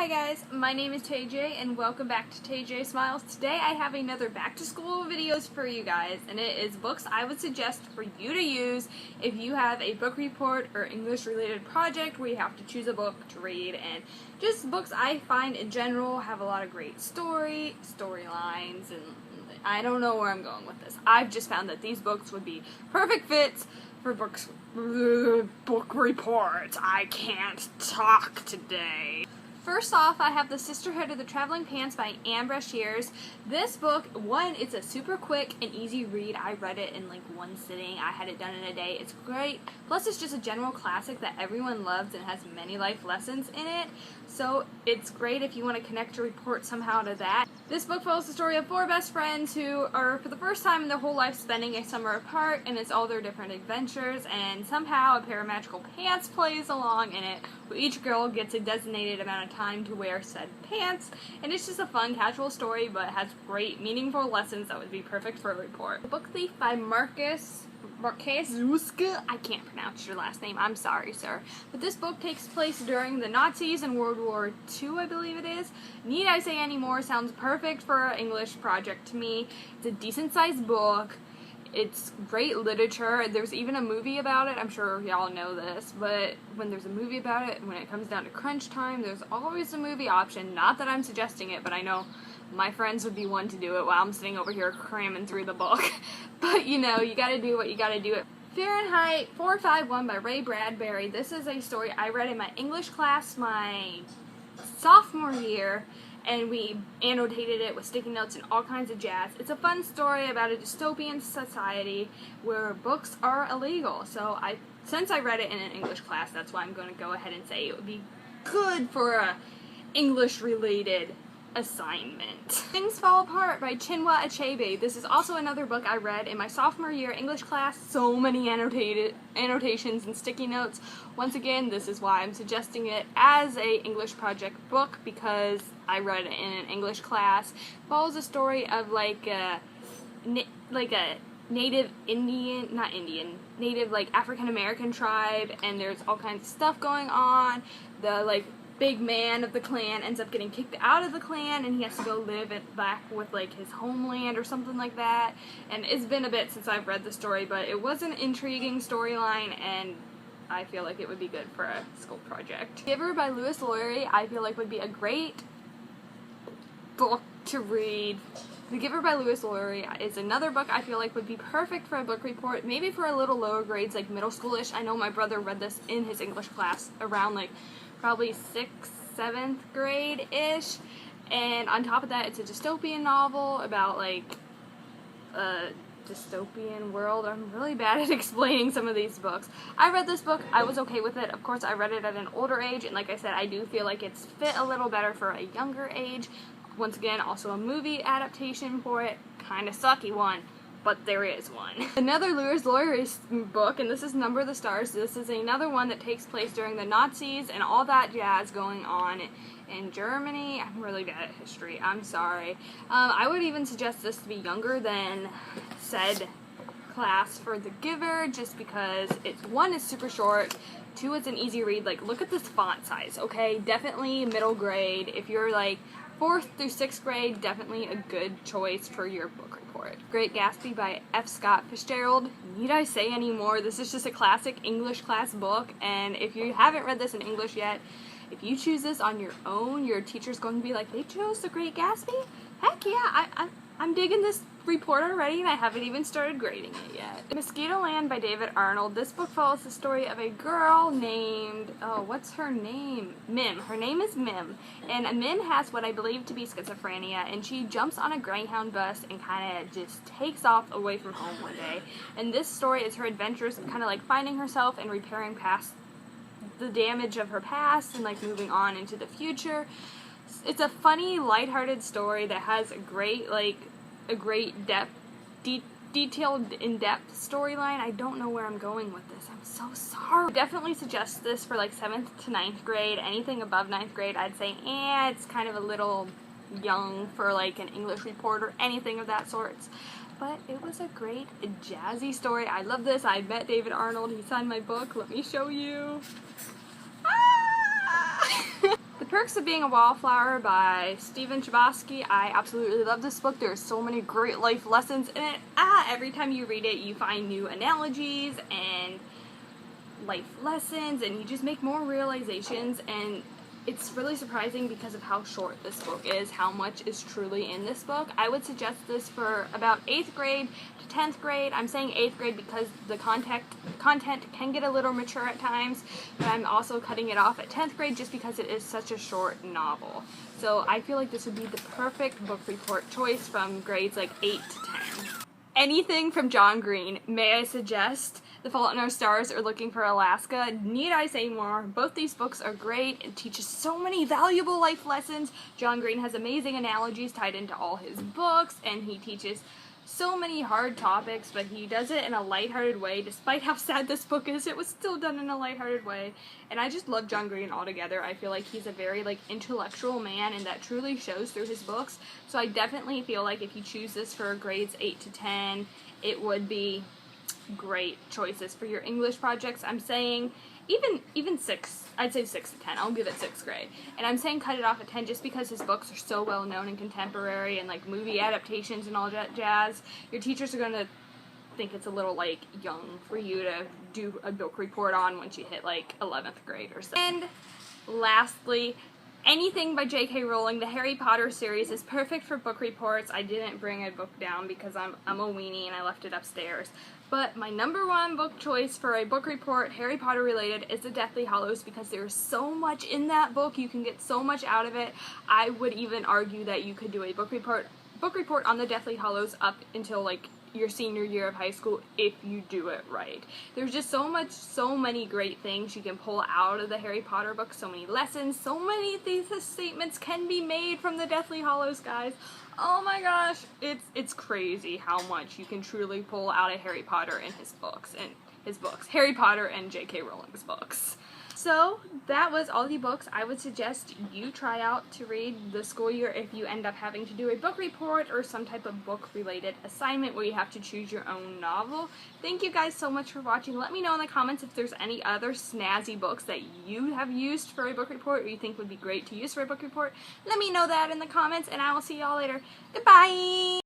Hi guys, my name is TJ and welcome back to TJ Smiles. Today I have another back to school videos for you guys, and it is books I would suggest for you to use if you have a book report or English related project where you have to choose a book to read, and just books I find in general have a lot of great storylines, and I don't know where I'm going with this. I've just found that these books would be perfect fits for book reports. I can't talk today. First off, I have the Sisterhood of the Traveling Pants by Anne Brashears. This book, it's a super quick and easy read. I read it in like one sitting. I had it done in a day. It's great. Plus, it's just a general classic that everyone loves and has many life lessons in it. So it's great if you want to connect your report somehow to that. This book follows the story of four best friends who are, for the first time in their whole life, spending a summer apart, and it's all their different adventures, and somehow a pair of magical pants plays along in it, where each girl gets a designated amount of time to wear said pants, and it's just a fun, casual story, but has great, meaningful lessons that would be perfect for a report. The Book Thief by Marcus Zuska. I can't pronounce your last name. I'm sorry, sir. But this book takes place during the Nazis in World War II, I believe it is. Need I say any more? Sounds perfect for an English project to me. It's a decent-sized book. It's great literature. There's even a movie about it. I'm sure y'all know this, but when there's a movie about it, when it comes down to crunch time, there's always a movie option. Not that I'm suggesting it, but I know my friends would be one to do it while I'm sitting over here cramming through the book. But you know, you gotta do what you gotta do. Fahrenheit 451 by Ray Bradbury. This is a story I read in my English class my sophomore year, and we annotated it with sticky notes and all kinds of jazz. It's a fun story about a dystopian society where books are illegal. So since I read it in an English class, that's why I'm going to go ahead and say it would be good for a English-related assignment. Things Fall Apart by Chinua Achebe. This is also another book I read in my sophomore year English class. So many annotations and sticky notes. Once again, this is why I'm suggesting it as a English project book, because I read it in an English class. It follows a story of like a native African American tribe, and there's all kinds of stuff going on. The big man of the clan ends up getting kicked out of the clan, and he has to go live back with his homeland or something like that. And it's been a bit since I've read the story, but it was an intriguing storyline, and I feel like it would be good for a school project. Giver by Lewis Laurie, I feel like would be a great book to read. The Giver by Lewis Laurie is another book I feel like would be perfect for a book report, maybe for a little lower grades, like middle schoolish. I know my brother read this in his English class around probably 6th, 7th grade-ish, and on top of that, it's a dystopian novel about a dystopian world. I'm really bad at explaining some of these books. I read this book, I was okay with it. Of course, I read it at an older age, and like I said, I do feel like it's fit a little better for a younger age. Once again, also a movie adaptation for it, kind of sucky one, but there is one. Another Lewis Laurie book, and this is Number of the Stars. This is another one that takes place during the Nazis and all that jazz going on in Germany. I'm really bad at history. I'm sorry. I would even suggest this to be younger than said class for The Giver, just because one, it's super short, two, it's an easy read. Look at this font size, okay? Definitely middle grade. If you're 4th through 6th grade, definitely a good choice for your book report. Great Gatsby by F. Scott Fitzgerald. Need I say any more? This is just a classic English class book, and if you haven't read this in English yet, if you choose this on your own, your teacher's going to be like, they chose The Great Gatsby? Heck yeah, I'm digging this report already, and I haven't even started grading it yet. Mosquito Land by David Arnold. This book follows the story of a girl named, what's her name? Mim. Her name is Mim, and Mim has what I believe to be schizophrenia, and she jumps on a Greyhound bus and kind of just takes off away from home one day. And this story is her adventures of kind of finding herself and repairing past the damage of her past and moving on into the future. It's a funny, lighthearted story that has a great detailed, in-depth storyline. I don't know where I'm going with this. I'm so sorry. I definitely suggest this for 7th to 9th grade. Anything above 9th grade, I'd say, it's kind of a little young for an English report or anything of that sort. But it was a great, jazzy story. I love this. I met David Arnold. He signed my book. Let me show you. Perks of Being a Wallflower by Stephen Chbosky. I absolutely love this book. There are so many great life lessons in it. Every time you read it, you find new analogies and life lessons, and you just make more realizations, and it's really surprising because of how short this book is, how much is truly in this book. I would suggest this for about 8th grade to 10th grade. I'm saying 8th grade because the content can get a little mature at times, but I'm also cutting it off at 10th grade just because it is such a short novel. So I feel like this would be the perfect book report choice from grades like 8 to 10. Anything from John Green. May I suggest The Fault in Our Stars or Looking for Alaska? Need I say more? Both these books are great and teaches so many valuable life lessons. John Green has amazing analogies tied into all his books, and he teaches so many hard topics, but he does it in a lighthearted way. Despite how sad this book is, it was still done in a lighthearted way. And I just love John Green altogether. I feel like he's a very intellectual man, and that truly shows through his books. So I definitely feel like if you choose this for grades 8 to 10, it would be great choices for your English projects. I'm saying even 6, I'd say 6 to 10. I'll give it 6th grade. And I'm saying cut it off at 10 just because his books are so well known and contemporary, and movie adaptations and all that jazz. Your teachers are going to think it's a little young for you to do a book report on once you hit 11th grade or so. And lastly, anything by J.K. Rowling. The Harry Potter series is perfect for book reports. I didn't bring a book down because I'm a weenie and I left it upstairs. But my #1 book choice for a book report, Harry Potter related, is The Deathly Hallows because there's so much in that book. You can get so much out of it. I would even argue that you could do a book report on The Deathly Hallows up until your senior year of high school if you do it right. There's just so many great things you can pull out of the Harry Potter book, so many lessons, so many thesis statements can be made from the Deathly Hallows, guys. Oh my gosh, it's crazy how much you can truly pull out of Harry Potter and his books, Harry Potter and J.K. Rowling's books. So, that was all the books I would suggest you try out to read this school year if you end up having to do a book report or some type of book-related assignment where you have to choose your own novel. Thank you guys so much for watching. Let me know in the comments if there's any other snazzy books that you have used for a book report or you think would be great to use for a book report. Let me know that in the comments, and I will see y'all later. Goodbye!